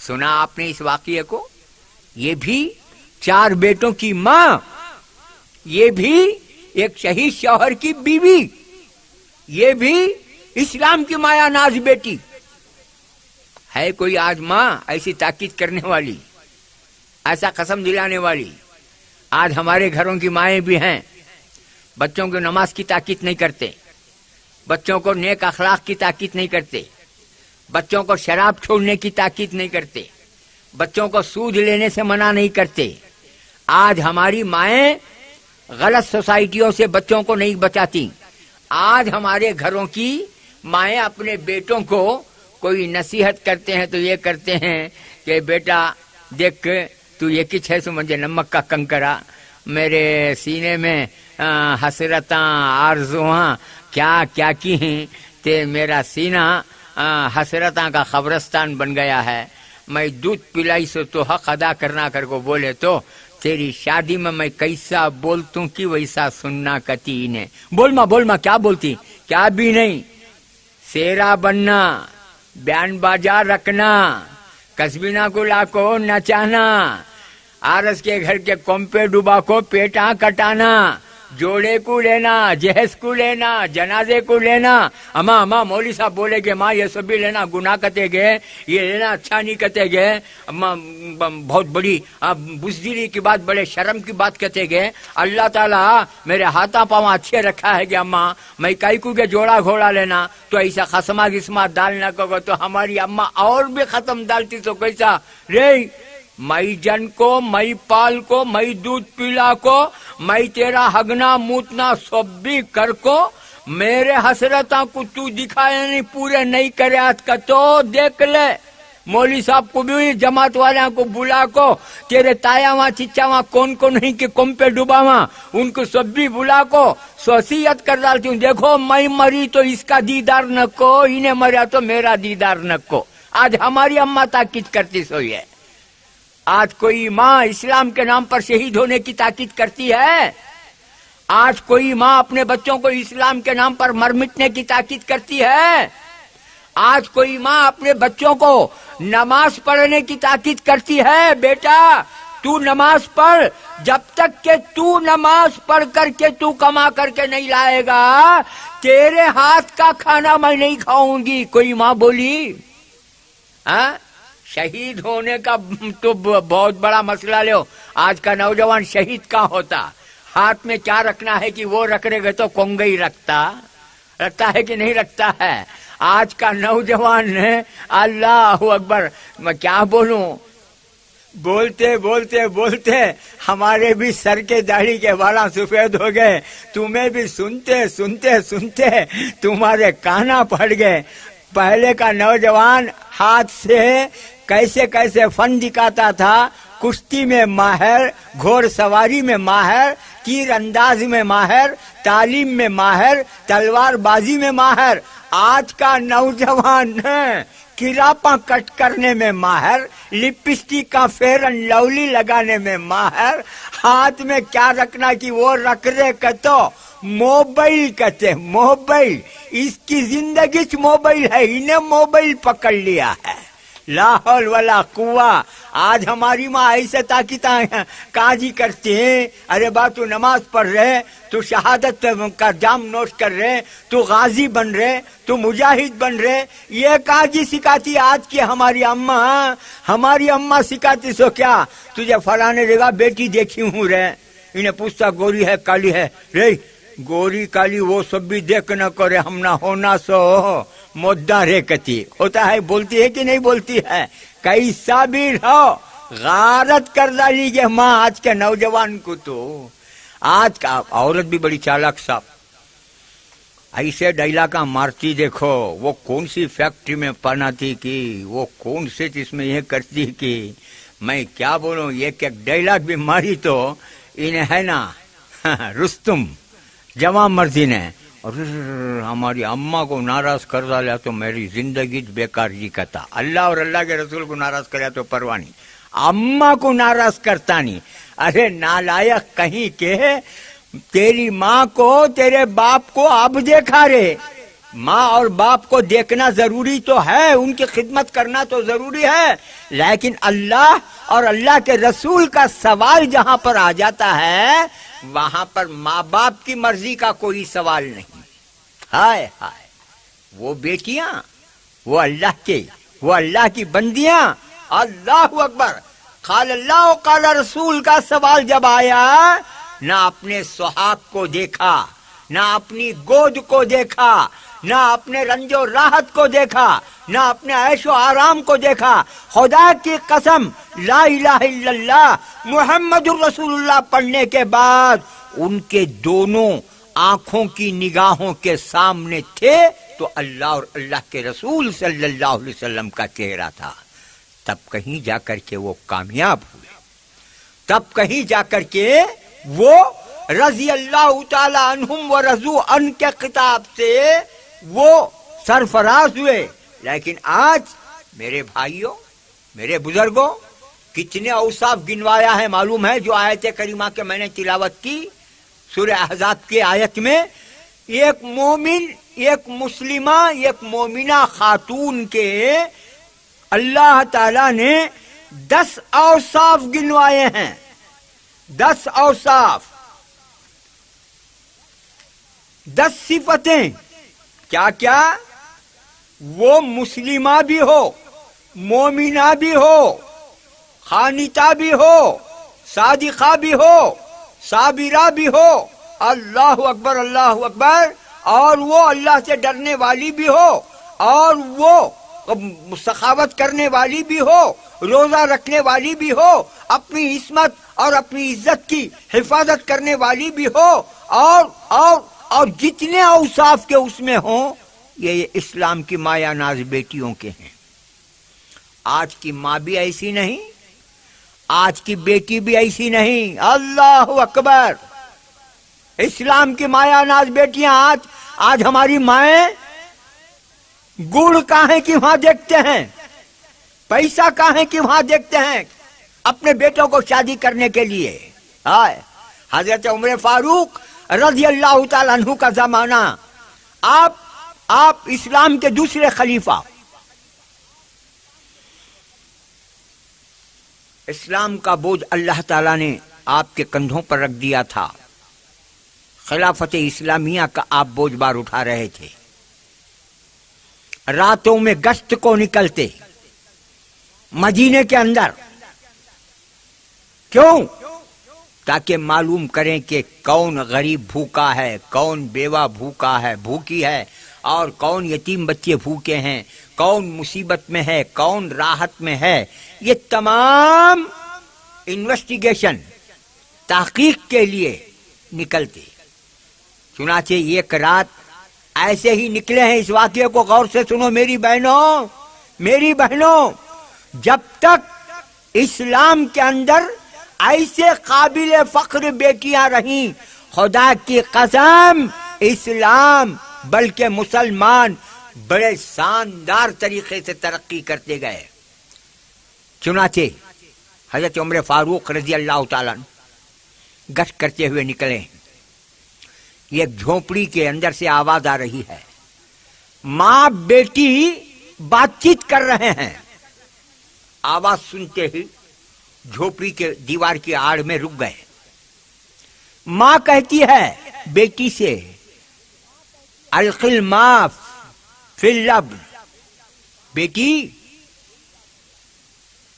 سنا آپ نے اس واقعے کو؟ یہ بھی 4 بیٹوں کی ماں، یہ بھی ایک شہید شوہر کی بیوی، یہ بھی اسلام کی مایا ناز بیٹی ہے۔ کوئی آج ماں ایسی تاکید کرنے والی، ایسا قسم دلانے والی؟ آج ہمارے گھروں کی مائیں بھی ہیں، بچوں کو نماز کی تاکید نہیں کرتے، بچوں کو نیک اخلاق کی تاکید نہیں کرتے، بچوں کو شراب چھوڑنے کی تاکید نہیں کرتے، بچوں کو سود لینے سے منع نہیں کرتے۔ آج ہماری مائیں غلط سوسائٹیوں سے بچوں کو نہیں بچاتی۔ آج ہمارے گھروں کی مائیں اپنے بیٹوں کو کوئی نصیحت کرتے ہیں تو یہ کرتے ہیں کہ بیٹا دیکھ تو یہ کچھ ہے سو مجھے نمک کا کنکرا، میرے سینے میں حسرتاں آرزواں کیا کیا کی ہیں تے میرا سینہ حسرتاں کا قبرستان بن گیا ہے۔ میں دودھ پلائی سو تو حق ادا کرنا کر کو بولے تو تیری شادی میں کیسا بولتوں کی ویسا سننا کتی نے۔ بول ماں کیا بولتی؟ کیا بھی نہیں، سیرا بننا، بیان باجا رکھنا، کسبینہ کو لا کو نچانا، آرس کے گھر کے کمپے ڈوبا کو پیٹاں کٹانا، جوڑے کو لینا، جہیز کو لینا، جنازے کو لینا۔ اما مولوی صاحب بولے گے ماں یہ سب بھی لینا گناہ کتے گئے، یہ لینا اچھا نہیں کتے گئے، بہت بڑی بزدلی کی بات، بڑے شرم کی بات کہتے گئے۔ اللہ تعالیٰ میرے ہاتھا پاؤں اچھے رکھا ہے کہ اماں میں کئی کو کے جوڑا گھوڑا لینا تو ایسا خسما گسما دال نہ کو تو ہماری اماں اور بھی ختم ڈالتی تو کیسا رے مئی جن کو، مئی پال کو، مئی دودھ پیلا کو، مئی تیرا ہگنا موتنا سب بھی کر کو، میرے حسرتاں کو تو دکھایا نہیں پورے نہیں کرے آج کا تو دیکھ لے۔ مولوی صاحب کو بھی جماعت والوں کو بلا کو، تیرے تایا وہاں چچا وہاں کون کون نہیں کہ کم پہ ڈوبا وہاں ان کو سب بھی بلا کو وصیت کر ڈالتی ہوں، دیکھو میں مری تو اس کا دیدار نہ کو، انہیں مریا تو میرا دیدار نہ کو۔ آج ہماری اماں تاکید کرتی سوئی ہے۔ آج کوئی ماں اسلام کے نام پر شہید ہونے کی تاکید کرتی ہے؟ آج کوئی ماں اپنے بچوں کو اسلام کے نام پر مر مٹنے کی تاکید کرتی ہے؟ آج کوئی ماں اپنے بچوں کو نماز پڑھنے کی تاکید کرتی ہے؟ بیٹا تو نماز پڑھ، جب تک کہ تو نماز پڑھ کر کے تو کما کر کے نہیں لائے گا تیرے ہاتھ کا کھانا میں نہیں کھاؤں گی۔ کوئی ماں بولی شہید ہونے کا تو بہت بڑا مسئلہ لو، آج کا نوجوان شہید کا ہوتا، ہاتھ میں کیا رکھنا ہے کہ وہ رکھ رہے گا تو کنگئی رکھتا ہے کہ نہیں رکھتا ہے؟ آج کا نوجوان ہے اللہ اکبر، میں کیا بولوں، بولتے بولتے بولتے ہمارے بھی سر کے داڑھی کے بالا سفید ہو گئے، تمہیں بھی سنتے سنتے سنتے تمہارے کانا پھٹ گئے۔ پہلے کا نوجوان ہاتھ سے کیسے کیسے فن دکھاتا تھا، کشتی میں ماہر، گھوڑ سواری میں ماہر، تیر انداز میں ماہر، تعلیم میں ماہر، تلوار بازی میں ماہر۔ آج کا نوجوان کراپاں کٹ کرنے میں ماہر، لپسٹک کا فیئر اینڈ لولی لگانے میں ماہر، ہاتھ میں کیا رکھنا کہ وہ رکھ رہے کہ تو موبائل کہتے، موبائل، اس کی زندگی چ موبائل ہے، انہیں موبائل پکڑ لیا ہے۔ لا حول ولا قوہ۔ آج ہماری ماں ایسے تاکیداں کاجی کرتی ہیں، ارے با تو نماز پڑھ رہے، تو شہادت کا جام نوش کر رہے، تو غازی بن رہے، تو مجاہد بن رہے، یہ کاجی سکھاتی آج کی ہماری اماں۔ ہماری اماں سکھاتی سو کیا تجھے فلانے جگہ بیٹی دیکھی ہوں رے، انہیں پوچھتا گوری ہے کالی ہے رے، گوری کالی وہ سب بھی دیکھ نہ کرے، ہم نہ ہونا سو مدعا رے کتی ہوتا ہے، بولتی ہے کہ نہیں بولتی ہے؟ کیسا بھی رہو غارت کر ڈالی گے ماں آج کے نوجوان کو۔ تو آج کا عورت بھی بڑی چالاک صاحب، ایسے ڈائلا کا مارتی دیکھو، وہ کون سی فیکٹری میں پناتی کی، وہ کون سے اس میں یہ کرتی کی، میں کیا بولوں، ایک ڈائلاگ بھی ماری تو انہیں ہے نا رستم جوان مرضی نے، اور ہماری اماں کو ناراض کر ڈالا تو میری زندگی بیکار جی کہتا، اللہ اور اللہ کے رسول کو ناراض کریا تو پرواہ نہیں، اماں کو ناراض کرتا نہیں۔ ارے نالائق کہیں کہ تیری ماں کو تیرے باپ کو اب دیکھا رے، ماں اور باپ کو دیکھنا ضروری تو ہے، ان کی خدمت کرنا تو ضروری ہے، لیکن اللہ اور اللہ کے رسول کا سوال جہاں پر آ جاتا ہے وہاں پر ماں باپ کی مرضی کا کوئی سوال نہیں۔ ہائے ہائے، وہ بیٹیاں، وہ اللہ کی بندیاں، اللہ اکبر، قال اللہ و قال رسول کا سوال جب آیا، نہ اپنے سہاگ کو دیکھا، نہ اپنی گود کو دیکھا، نہ اپنے رنج و راحت کو دیکھا، نہ اپنے عیش و آرام کو دیکھا۔ خدا کی قسم، لا الہ الا اللہ محمد الرسول اللہ پڑھنے کے بعد ان کے دونوں آنکھوں کی نگاہوں کے سامنے تھے تو اللہ اور اللہ کے رسول صلی اللہ علیہ وسلم کا چہرہ تھا۔ تب کہیں جا کر کے وہ کامیاب ہوئے، تب کہیں جا کر کے وہ رضی اللہ تعالی عنہم و رضوا عنہ کے خطاب سے وہ سرفراز ہوئے۔ لیکن آج میرے بھائیوں، میرے بزرگوں، کتنے اوصاف گنوایا ہے معلوم ہے؟ جو آیت کریمہ کے میں نے تلاوت کی سورہ احزاب کی آیت میں، ایک مومن، ایک مسلمہ، ایک مومنہ خاتون کے اللہ تعالیٰ نے 10 اوصاف گنوائے ہیں، 10 اوصاف، 10 صفتیں۔ کیا کیا؟ وہ مسلمہ بھی ہو، مومنہ بھی ہو، خانتہ بھی ہو، صادقہ بھی ہو، صابرہ بھی ہو، اللہ اکبر اللہ اکبر، اور وہ اللہ سے ڈرنے والی بھی ہو، اور وہ سخاوت کرنے والی بھی ہو، روزہ رکھنے والی بھی ہو، اپنی عصمت اور اپنی عزت کی حفاظت کرنے والی بھی ہو، اور جتنے اوصاف کے اس میں ہوں، یہ اسلام کی مایا ناز بیٹیوں کے ہیں۔ آج کی ماں بھی ایسی نہیں، آج کی بیٹی بھی ایسی نہیں، اللہ اکبر۔ اسلام کی مایا ناز بیٹیاں آج ہماری مائیں گڑ کہاں ہے کہ وہاں دیکھتے ہیں، پیسہ کہاں ہے کہ وہاں دیکھتے ہیں اپنے بیٹوں کو شادی کرنے کے لیے۔ حضرت عمر فاروق رضی اللہ تعالیٰ عنہ کا زمانہ، آپ اسلام کے دوسرے خلیفہ، اسلام کا بوجھ اللہ تعالیٰ نے آپ کے کندھوں پر رکھ دیا تھا، خلافت اسلامیہ کا آپ بوجھ بار اٹھا رہے تھے، راتوں میں گشت کو نکلتے مدینے کے اندر، کیوں؟ تاکہ معلوم کریں کہ کون غریب بھوکا ہے، کون بیوہ بھوکا ہے، بھوکی ہے، اور کون یتیم بچے بھوکے ہیں، کون مصیبت میں ہے، کون راحت میں ہے۔ یہ تمام انویسٹیگیشن، تحقیق کے لیے نکلتے۔ چنانچہ ایک رات ایسے ہی نکلے ہیں، اس واقعے کو غور سے سنو میری بہنوں، جب تک اسلام کے اندر ایسے قابل فخر بیٹیاں رہیں، خدا کی قسم اسلام بلکہ مسلمان بڑے شاندار طریقے سے ترقی کرتے گئے۔ چنانچہ حضرت عمر فاروق رضی اللہ تعالیٰ گشت کرتے ہوئے نکلے، ایک جھونپڑی کے اندر سے آواز آ رہی ہے، ماں بیٹی بات چیت کر رہے ہیں۔ آواز سنتے ہی جھونپڑی کے دیوار کی آڑ میں رک گئے۔ ماں کہتی ہے بیٹی سے، القی الماء فی اللبن، بیٹی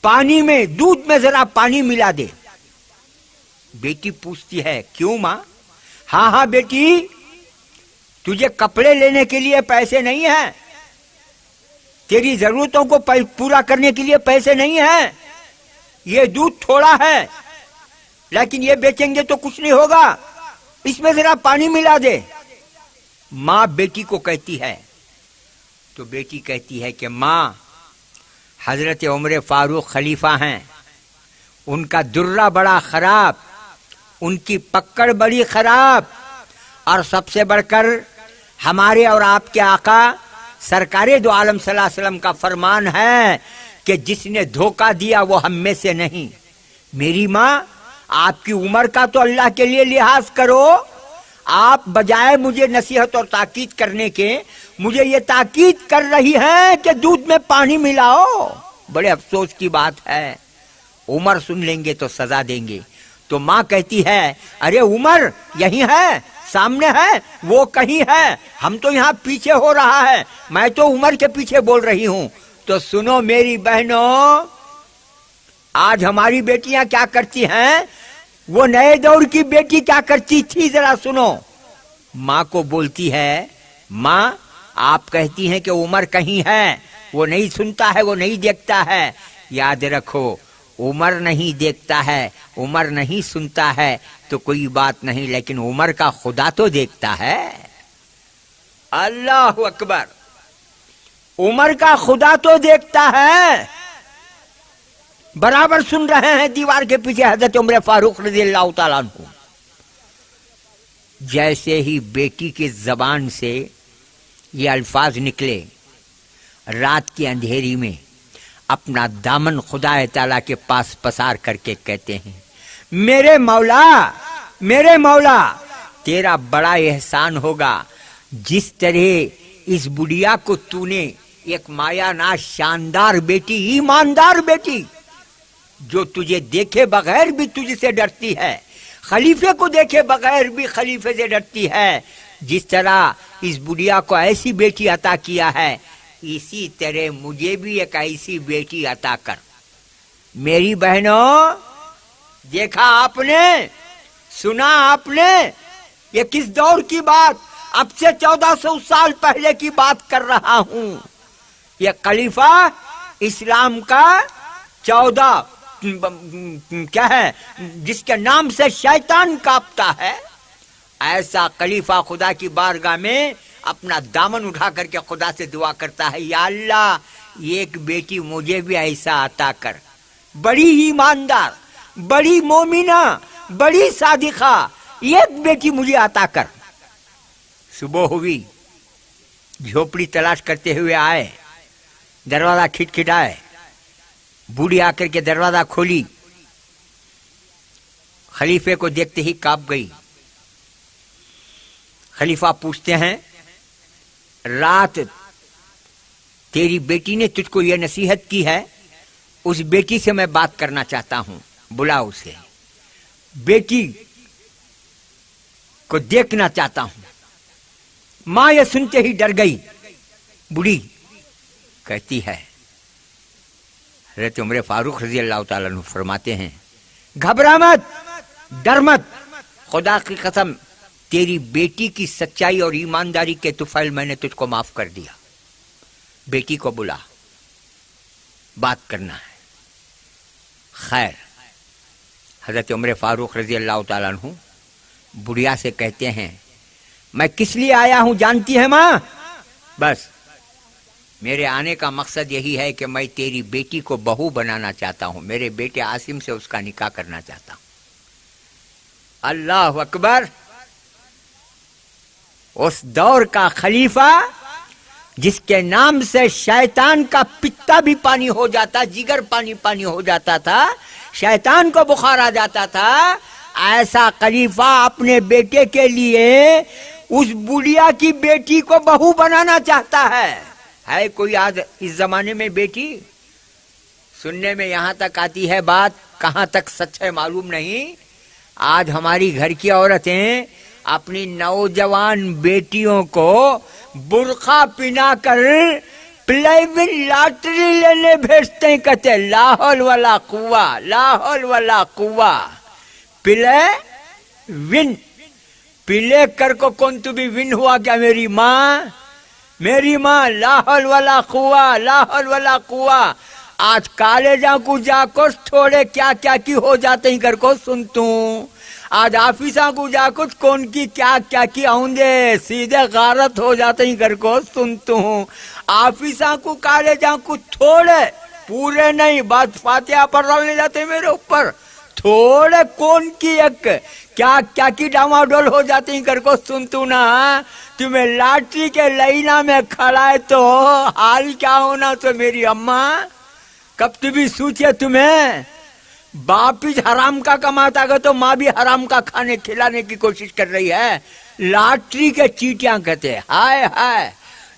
پانی میں، دودھ میں ذرا پانی ملا دے۔ بیٹی پوچھتی ہے کیوں ماں؟ ہاں بیٹی، تجھے کپڑے لینے کے لیے پیسے نہیں ہیں، تیری ضرورتوں کو پورا کرنے کے لیے پیسے نہیں ہیں، یہ دودھ تھوڑا ہے لیکن یہ بیچیں گے تو کچھ نہیں ہوگا، اس میں ذرا پانی ملا دے۔ ماں بیٹی کو کہتی ہے، تو بیٹی کہتی ہے کہ ماں، حضرت عمر فاروق خلیفہ ہیں، ان کا درہ بڑا خراب، ان کی پکڑ بڑی خراب، اور سب سے بڑھ کر ہمارے اور آپ کے آقا سرکار دو عالم صلی اللہ علیہ وسلم کا فرمان ہے کہ جس نے دھوکہ دیا وہ ہم میں سے نہیں۔ میری ماں، آپ کی عمر کا تو اللہ کے لیے لحاظ کرو، آپ بجائے مجھے نصیحت اور تاکید کرنے کے مجھے یہ تاکید کر رہی ہیں کہ دودھ میں پانی ملاؤ. بڑے افسوس کی بات ہے، عمر سن لیں گے تو سزا دیں گے. تو ماں کہتی ہے ارے عمر یہی ہے، سامنے ہے، وہ کہیں ہے، ہم تو یہاں پیچھے ہو رہا ہے، میں تو عمر کے پیچھے بول رہی ہوں. تو سنو میری بہنوں، آج ہماری بیٹیاں کیا کرتی ہیں، وہ نئے دور کی بیٹی کیا کرتی تھی ذرا سنو. ماں کو بولتی ہے ماں آپ کہتی ہیں کہ عمر کہیں ہے، وہ نہیں سنتا ہے، وہ نہیں دیکھتا ہے. یاد رکھو عمر نہیں دیکھتا ہے، عمر نہیں سنتا ہے تو کوئی بات نہیں، لیکن عمر کا خدا تو دیکھتا ہے. اللہ اکبر، عمر کا خدا تو دیکھتا ہے. برابر سن رہے ہیں دیوار کے پیچھے حضرت عمر فاروق رضی اللہ تعالیٰ عنہ. جیسے ہی بیٹی کی زبان سے یہ الفاظ نکلے، رات کی اندھیری میں اپنا دامن خدا تعالیٰ کے پاس پسار کر کے کہتے ہیں میرے مولا، میرے مولا، تیرا بڑا احسان ہوگا جس طرح اس بڑھیا کو تو نے ایک مایا ناز شاندار بیٹی، ایماندار بیٹی، جو تجھے دیکھے بغیر بھی تجھ سے ڈرتی ہے، خلیفے کو دیکھے بغیر بھی خلیفے سے ڈرتی ہے، جس طرح اس بڑھیا کو ایسی بیٹی عطا کیا ہے، اسی طرح مجھے بھی ایک ایسی بیٹی عطا کر. میری بہنوں، دیکھا آپ نے، سنا آپ نے، یہ کس دور کی بات، اب سے 1400 سال پہلے کی بات کر رہا ہوں. یہ خلیفہ اسلام کا 14 کیا ہے جس کے نام سے شیطان کانپتا ہے، ایسا خلیفہ خدا کی بارگاہ میں اپنا دامن اٹھا کر کے خدا سے دعا کرتا ہے یا اللہ ایک بیٹی مجھے بھی ایسا عطا کر، بڑی ایماندار، بڑی مومنہ، بڑی صادقہ، ایک بیٹی مجھے عطا کر. صبح ہوئی، جھوپڑی تلاش کرتے ہوئے آئے، دروازہ کھٹکھٹائے، بوڑھی آ کر کے دروازہ کھولی، خلیفے کو دیکھتے ہی کانپ گئی. خلیفہ پوچھتے ہیں رات تیری بیٹی نے تجھ کو یہ نصیحت کی ہے، اس بیٹی سے میں بات کرنا چاہتا ہوں، بلا اسے، بیٹی کو دیکھنا چاہتا ہوں. ماں یہ سنتے ہی ڈر گئی. بوڑھی کہتی ہے، حضرت عمر فاروق رضی اللہ تعالیٰ عنہ فرماتے ہیں گھبرا مت، ڈر مت، خدا کی قسم تیری بیٹی کی سچائی اور ایمانداری کے طفیل میں نے تجھ کو معاف کر دیا. بیٹی کو بلا، بات کرنا ہے. خیر، حضرت عمر فاروق رضی اللہ تعالیٰ عنہ بڑھیا سے کہتے ہیں میں کس لیے آیا ہوں جانتی ہے ماں؟ بس میرے آنے کا مقصد یہی ہے کہ میں تیری بیٹی کو بہو بنانا چاہتا ہوں، میرے بیٹے عاصم سے اس کا نکاح کرنا چاہتا ہوں. اللہ اکبر. اس دور کا خلیفہ جس کے نام سے شیطان کا پتا بھی پانی ہو جاتا، جگر پانی پانی ہو جاتا تھا، شیطان کو بخار آ جاتا تھا، ایسا خلیفہ اپنے بیٹے کے لیے اس بڑھیا کی بیٹی کو بہو بنانا چاہتا ہے. ہے کوئی آج اس زمانے میں بیٹی؟ سننے میں یہاں تک آتی ہے بات، کہاں تک سچ ہے معلوم نہیں. آج ہماری گھر کی عورتیں اپنی نوجوان بیٹیوں کو برقع پہنا کر پلیون لاٹری لینے بھیجتے ہیں، کہتے لا حول ولا قوہ، لا حول ولا قوہ. پلے ون، پلے کر کو کون تو بھی ون ہوا کیا میری ماں؟ میری ماں لا حول ولا قوہ، لا حول ولا قوہ. آج کالجاں کو جا کر تھوڑے کیا کیا کی ہو جاتے ہیں کر کو سنتوں. آج آفیساں کو جا کچھ کون کی کیا کیا کی آؤندے سیدھے غارت ہو جاتے ہیں کر کو سنتوں. آفیساں کو کالجاں کو تھوڑے، پورے نہیں، بات فاتحہ پر رولنے جاتے میرے اوپر، تھوڑے کون کی ایک کیا کیا کی ڈاما ڈول ہو جاتے ہیں کر کو سنتوں نا. تمہیں لاٹری کے لائنا میں کھڑا ہے تو حال کیا ہونا تو میری اماں. کب بھی سوچے تمہیں باپ ہی حرام کا کماتا گا تو ماں بھی حرام کا کھانے کھلانے کی کوشش کر رہی ہے. لاٹری کے چیٹیاں کہتے ہائے ہائے،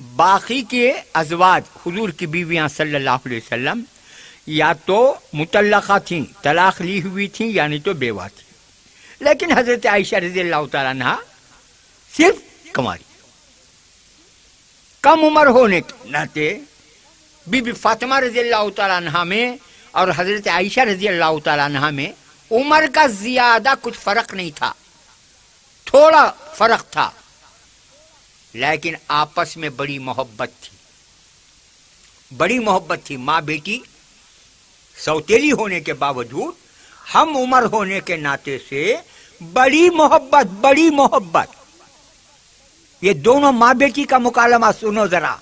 باقی کے ازواج حضور کی بیویاں صلی اللہ علیہ وسلم یا تو مطلقہ تھیں، طلاق لی ہوئی تھیں، یعنی تو بیوہ تھیں، لیکن حضرت عائشہ رضی اللہ تعالیٰ عنہ صرف کنواری، کم عمر ہونے کے ناطے بی بی فاطمہ رضی اللہ تعالیٰ عنہ میں اور حضرت عائشہ رضی اللہ تعالیٰ عنہ میں عمر کا زیادہ کچھ فرق نہیں تھا، تھوڑا فرق تھا، لیکن آپس میں بڑی محبت تھی، بڑی محبت تھی۔ ماں بیٹی سوتیلی ہونے کے باوجود ہم عمر ہونے کے ناطے سے بڑی محبت، بڑی محبت۔ یہ دونوں ماں بیٹی کا مکالمہ سنو ذرا،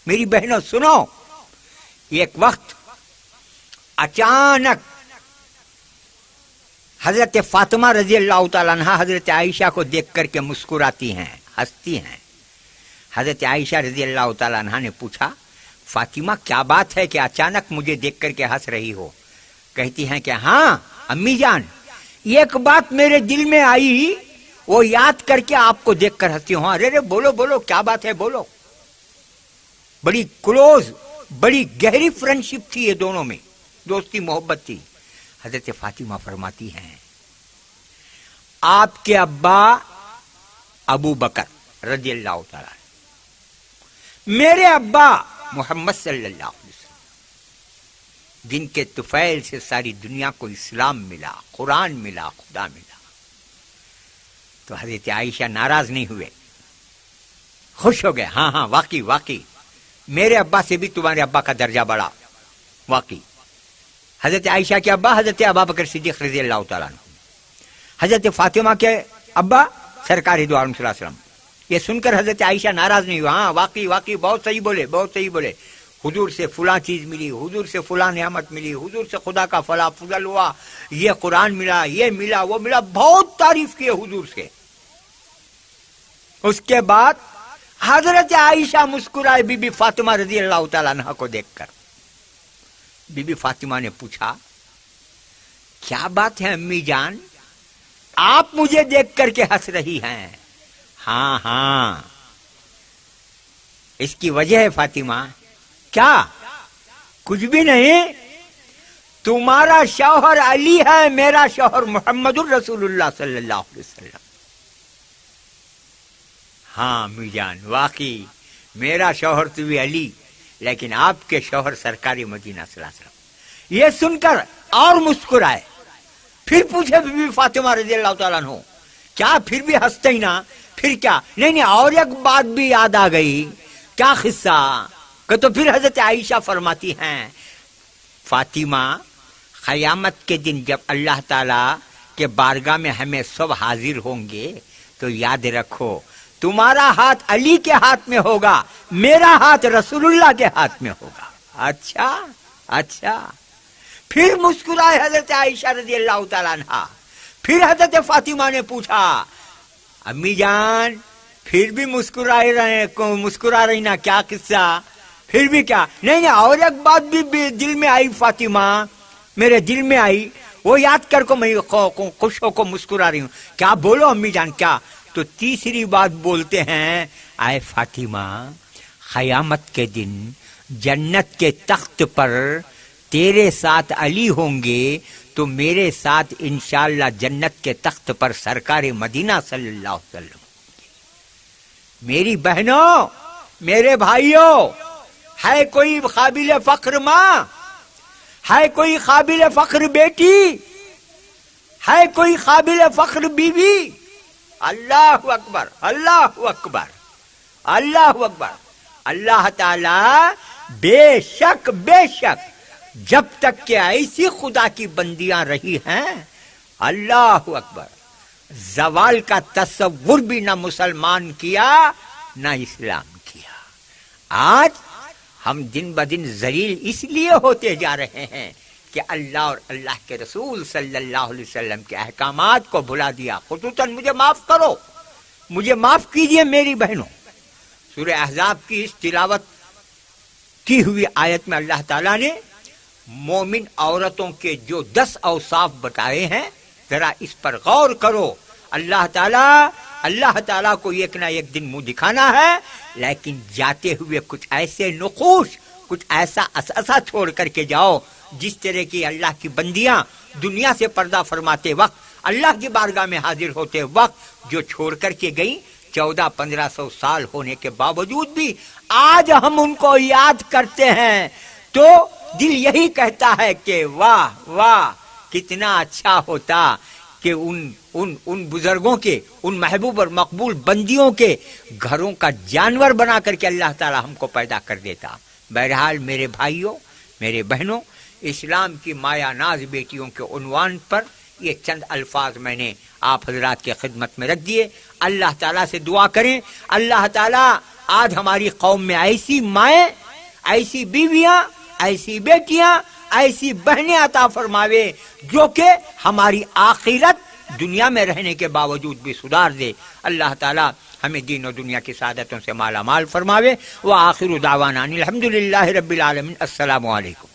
میری بہنوں سنو۔ ایک وقت اچانک حضرت فاطمہ رضی اللہ تعالیٰ عنہ حضرت عائشہ کو دیکھ کر کے مسکراتی ہیں، ہنستی ہیں۔ حضرت عائشہ رضی اللہ تعالیٰ عنہ نے پوچھا، فاطمہ کیا بات ہے کہ اچانک مجھے دیکھ کر کے ہنس رہی ہو؟ کہتی ہیں کہ ہاں امی جان، ایک بات میرے دل میں آئی، وہ یاد کر کے آپ کو دیکھ کر ہنستی ہوں۔ ارے بولو بولو، کیا بات ہے بولو۔ بڑی کلوز، بڑی گہری فرینڈشپ تھی یہ دونوں میں، دوستی محبت تھی۔ حضرت فاطمہ فرماتی ہیں، آپ کے ابا ابو بکر رضی اللہ تعالیٰ، میرے ابا محمد صلی اللہ علیہ وسلم، جن کے طفیل سے ساری دنیا کو اسلام ملا، قرآن ملا، خدا ملا۔ تو حضرت عائشہ ناراض نہیں ہوئے، خوش ہو گئے۔ ہاں ہاں، واقعی واقعی میرے ابا سے بھی تمہارے ابا کا درجہ بڑا، واقعی۔ حضرت عائشہ کے ابا حضرت ابوبکر صدیق رضی اللہ تعالیٰ عنہ، حضرت فاطمہ کے ابا سرکار دو عالم صلی اللہ علیہ وسلم۔ یہ سن کر حضرت عائشہ ناراض نہیں ہوا، ہاں واقعی واقعی بہت صحیح بولے، بہت صحیح بولے، حضور سے فلاں چیز ملی، حضور سے فلاں نعمت ملی، حضور سے خدا کا فلاں فضل ہوا، یہ قرآن ملا، یہ ملا، وہ ملا، بہت تعریف کی حضور سے۔ اس کے بعد حضرت عائشہ مسکرائے بی بی فاطمہ رضی اللہ تعالیٰ عنہ کو دیکھ کر۔ بی بی فاطمہ نے پوچھا، کیا بات ہے امی جان، آپ مجھے دیکھ کر کے ہنس رہی ہیں؟ ہاں ہاں، اس کی وجہ ہے فاطمہ۔ کیا؟ کچھ بھی نہیں، تمہارا شوہر علی ہے، میرا شوہر محمد الرسول اللہ صلی اللہ علیہ وسلم۔ ہاں امی جان، واقعی میرا شوہر تو بھی علی، لیکن آپ کے شوہر سرکاری مدینہ صلی اللہ علیہ وسلم۔ یہ سن کر اور مسکرائے۔ پھر پوچھے بی بی فاطمہ رضی اللہ تعالیٰ عنہ، کیا پھر بھی ہنستے ہی نا؟ پھر کیا؟ نہیں اور ایک بات بھی یاد آ گئی۔ کیا قصہ؟ کہ تو پھر حضرت عائشہ فرماتی ہیں، فاطمہ قیامت کے دن جب اللہ تعالیٰ کے بارگاہ میں ہمیں سب حاضر ہوں گے تو یاد رکھو، تمہارا ہاتھ علی کے ہاتھ میں ہوگا، میرا ہاتھ رسول اللہ کے ہاتھ میں ہوگا۔ اچھا اچھا۔ پھر مسکرائے حضرت عائشہ رضی اللہ تعالیٰ عنہ۔ پھر حضرت فاطمہ نے پوچھا، امی جان پھر بھی مسکرا رہی نا، کیا قصہ؟ پھر بھی کیا؟ نہیں اور ایک بات بھی دل میں آئی فاطمہ، میرے دل میں آئی، وہ یاد کر کو میں خوش ہو کو مسکرا رہی ہوں۔ کیا؟ بولو امی جان، کیا؟ تو تیسری بات بولتے ہیں، آئے فاطمہ، قیامت کے دن جنت کے تخت پر تیرے ساتھ علی ہوں گے تو میرے ساتھ انشاءاللہ جنت کے تخت پر سرکار مدینہ صلی اللہ علیہ وسلم۔ میری بہنوں، میرے بھائیوں، ہے کوئی قابل فخر ماں؟ ہے کوئی قابل فخر بیٹی؟ ہے کوئی قابل فخر بیوی؟ اللہ اکبر، اللہ اکبر، اللہ اکبر۔ اللہ تعالی بے شک جب تک کہ ایسی خدا کی بندیاں رہی ہیں، اللہ اکبر، زوال کا تصور بھی نہ مسلمان کیا نہ اسلام کیا۔ آج ہم دن بدن ذلیل اس لیے ہوتے جا رہے ہیں کہ اللہ اور اللہ کے رسول صلی اللہ علیہ وسلم کے احکامات کو بھلا دیا۔ خصوصاً مجھے معاف کرو، مجھے معاف کیجئے میری بہنوں۔ سورہ احزاب کی اس تلاوت کی ہوئی آیت میں اللہ تعالیٰ نے مومن عورتوں کے جو 10 اوصاف بتائے ہیں، ذرا اس پر غور کرو۔ اللہ تعالیٰ اللہ تعالیٰ کو ایک نہ ایک دن منہ دکھانا ہے، لیکن جاتے ہوئے کچھ ایسے نقوش، کچھ ایسا اثاثہ چھوڑ کر کے جاؤ جس طرح کی اللہ کی بندیاں دنیا سے پردہ فرماتے وقت، اللہ کی بارگاہ میں حاضر ہوتے وقت جو چھوڑ کر کے گئیں، 1400-1500 سال ہونے کے باوجود بھی آج ہم ان کو یاد کرتے ہیں تو دل یہی کہتا ہے کہ واہ واہ، کتنا اچھا ہوتا کہ ان بزرگوں کے، ان محبوب اور مقبول بندیوں کے گھروں کا جانور بنا کر کے اللہ تعالی ہم کو پیدا کر دیتا۔ بہرحال میرے بھائیوں، میرے بہنوں، اسلام کی مایا ناز بیٹیوں کے عنوان پر یہ چند الفاظ میں نے آپ حضرات کے خدمت میں رکھ دیے۔ اللہ تعالیٰ سے دعا کریں، اللہ تعالیٰ آج ہماری قوم میں ایسی مائیں، ایسی بیویاں، ایسی بیٹیاں، ایسی بہنیں عطا فرماوے جو کہ ہماری آخرت دنیا میں رہنے کے باوجود بھی سدھار دے۔ اللہ تعالیٰ ہمیں دین و دنیا کی سعادتوں سے مالا مال فرماوے۔ وآخر دعوانا الحمدللہ رب العالمین۔ السلام علیکم۔